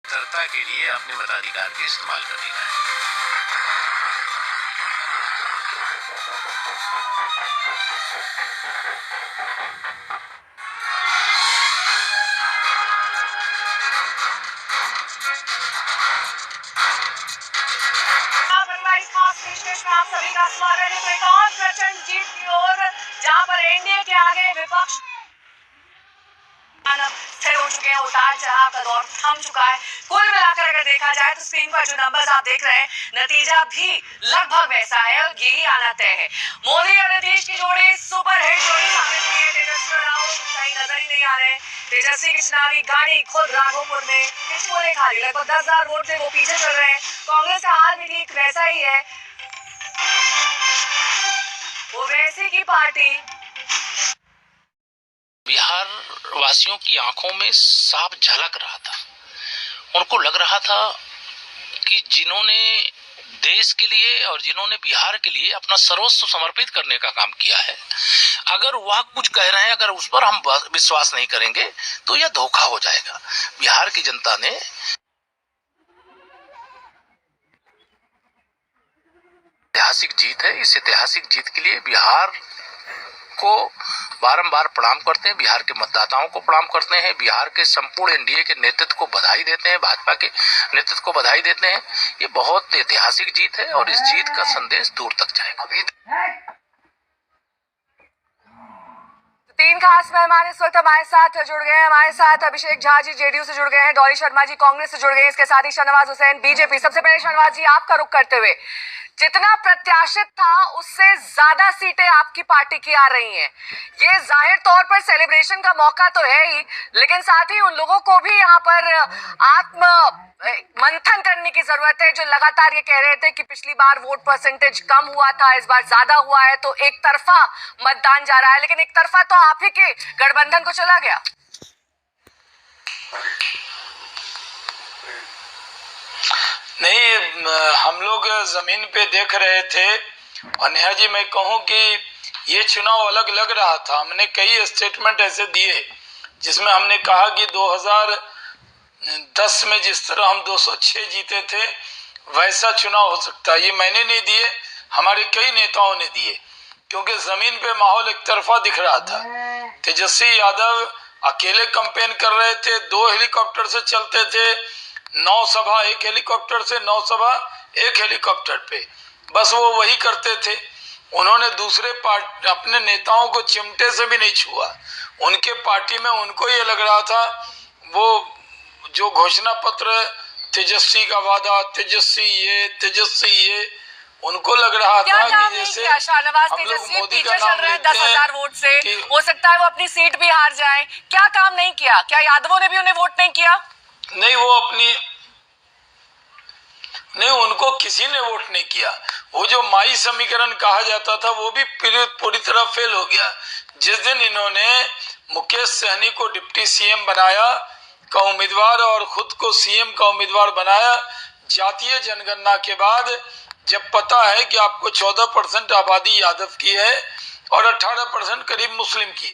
निरंतरता के लिए अपने मताधिकार का इस्तेमाल करने का है। आप सभी का स्वागत है। एक और प्रचंड जीत की ओर, जहां पर एनडीए के आगे विपक्ष स्थिर हो चुके हैं। उतार चढ़ाव का दौर थम चुका है। कुल मिलाकर अगर देखा जाए तो स्क्रीन पर जो नंबर्स आप देख रहे हैं, नतीजा भी लगभग वैसा है और यही आना तय है। मोदी और नीतीश की जोड़ी सुपर हिट जोड़ी साबित हुई है। तेजस्वी और राहुल कहीं नजर ही नहीं आ रहे। तेजस्वी की चुनावी गाड़ी खुद राघोपुर में पिछले खाली लगभग 10,000 वोट से वो पीछे चल रहे हैं। कांग्रेस का हाल भी ठीक वैसा ही है, वो वैसी की पार्टी। बिहार वासियों की आंखों में साफ झलक रहा था। उनको लग रहा था कि जिन्होंने देश के लिए और जिन्होंने बिहार के लिए अपना सर्वस्व समर्पित करने का काम किया है, अगर वह कुछ कह रहे हैं, अगर उस पर हम विश्वास नहीं करेंगे तो यह धोखा हो जाएगा। बिहार की जनता ने ऐतिहासिक जीत है। इस ऐतिहासिक जीत के लिए बिहार को बारंबार प्रणाम करते हैं, बिहार के मतदाताओं को प्रणाम करते हैं, बिहार के संपूर्ण एनडीए के नेतृत्व को बधाई देते हैं, भाजपा के नेतृत्व को बधाई देते हैं। ये बहुत ऐतिहासिक जीत है और इस जीत का संदेश दूर तक जाएगा। 3 खास मेहमान इस वक्त हमारे साथ जुड़ गए हैं। हमारे साथ अभिषेक झा जी जेडीयू से जुड़ गए हैं, डॉली शर्मा जी कांग्रेस से जुड़ गए हैं, इसके साथ ही शाहनवाज हुसैन बीजेपी। सबसे पहले शाहनवाज जी, आपका रुख करते हुए, जितना प्रत्याशित था उससे ज्यादा सीटें आपकी पार्टी की आ रही हैं। ये जाहिर तौर पर सेलिब्रेशन का मौका तो है ही, लेकिन साथ ही उन लोगों को भी यहाँ पर आत्म मंथन करने की जरूरत है जो लगातार ये कह रहे थे कि पिछली बार वोट परसेंटेज कम हुआ था, इस बार ज्यादा हुआ है, तो एक तरफा मतदान जा रहा है। लेकिन एक तरफा तो आप ही के गठबंधन को चला गया। नहीं, हम लोग जमीन पे देख रहे थे। और नेहा जी, मैं कहूं कि ये चुनाव अलग लग रहा था। हमने कई स्टेटमेंट ऐसे दिए जिसमें हमने कहा कि 2010 में जिस तरह हम 206 जीते थे वैसा चुनाव हो सकता है। ये मैंने नहीं दिए, हमारे कई नेताओं ने दिए, क्योंकि जमीन पे माहौल एक तरफा दिख रहा था। तेजस्वी यादव अकेले कैंपेन कर रहे थे, 2 हेलीकॉप्टर से चलते थे, 9 सभा एक हेलीकॉप्टर से, 9 सभा एक हेलीकॉप्टर पे, बस वो वही करते थे। उन्होंने दूसरे अपने नेताओं को चिमटे से भी नहीं छुआ। उनके पार्टी में उनको ये लग रहा था, वो जो घोषणा पत्र तेजस्वी का वादा, तेजस्वी ये, उनको लग रहा था कि जैसे हम लोग मोदी का नाम लेते हैं, 10,000 वोट से हो सकता है वो अपनी सीट भी हार जाएं। क्या काम नहीं किया? क्या यादवों ने भी उन्हें वोट नहीं किया? नहीं, उनको किसी ने वोट नहीं किया। वो जो माई समीकरण कहा जाता था वो भी पूरी तरह फेल हो गया। जिस दिन इन्होंने मुकेश सहनी को डिप्टी सीएम बनाया का उम्मीदवार और खुद को सीएम का उम्मीदवार बनाया, जातीय जनगणना के बाद जब पता है कि आपको 14% आबादी यादव की है और 18% करीब मुस्लिम की,